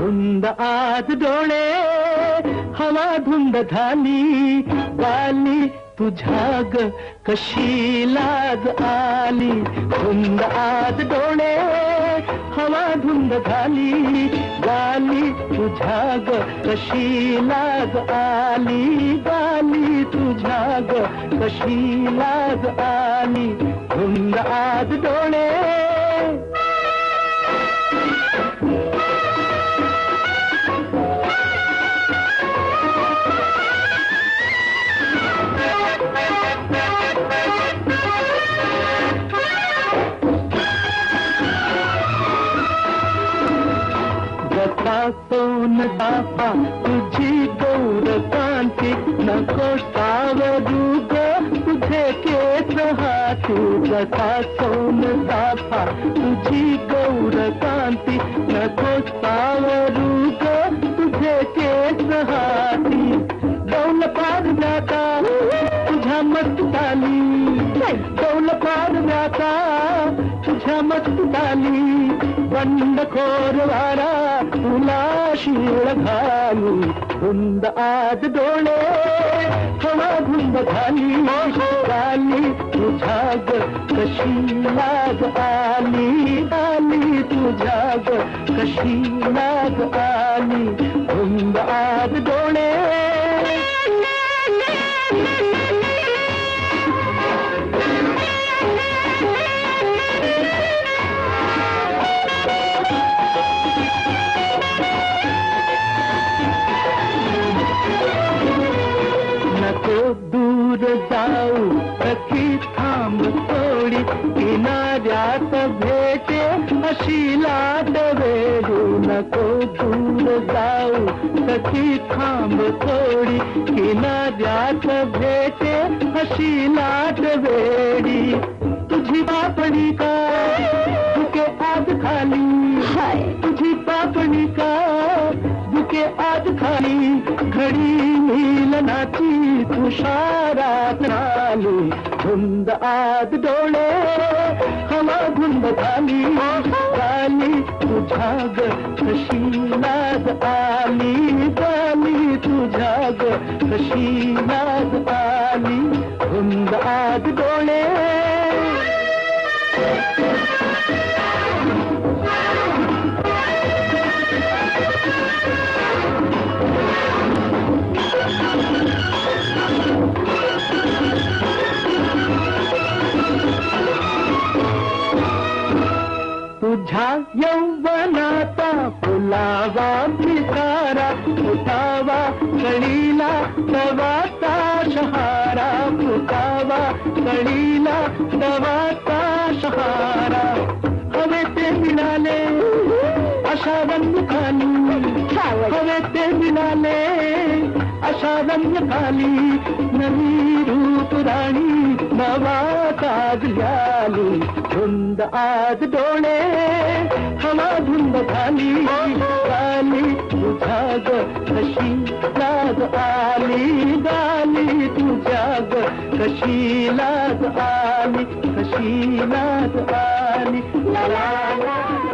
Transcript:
धुंद आज डोळे हवा धुंद झाली गाली तुझ्या ग कशी लाज आली धुंद आज डोळे हवा धुंद झाली गाली तुझ्या ग कशी लाज आली गाली तुझ्या ग कशी लाज आली धुंद आज डोळे सोन दापा तुझी गौर कांती नको सावरू ग तुझे केस हाती जसा सोन दापा तुझी गौर कांती नको सावरू ग तुझे केस हाती डौल पार जाता तुझ्या मस्त झाली डौल पार जाता तुझ्या मस्त झाली बंडखोर वारा तुला शिळ घालू धुंद आज डोळे हवा धुंद झाली गाली तुझ्या ग कशी लाज आली आली तुझ्या ग कशी लाज आली धुंद आज डोळे दूर जाऊ सखी थांब थोडी किनाऱ्यात भेटे अशी लाट वेडू नको दूर जाऊ सखी थांब थोडी किनाऱ्यात भेटे अशी लाट वेडी तुझी पापणी का तुके आज खाली तुझी पापणी का दुके आज खाली घडी मिलनाची तुषारात आली धुंद आज डोळे हवा धुंद झाली गाली तुझ्या ग कशी लाज आली गाली तुझ्या ग कशी लाज आली धुंद आज डोळे तुझ्या यौवनाचा फुलावा पिसारा फुटावा कळीला तवाचा शहारा फुटावा कळीला तवाचा शहारा हवे ते मिळाले अशा रंग खाली हवे ते मिळाले अशा रंग खाली नवी रूप राणी नवा ताज आली धुंद आज डोळे हवा धुंद झाली गाली तुझ्या ग कशी लाज आली गाली तुझ्या ग कशी लाज आली कशी लाज आली ला ला ला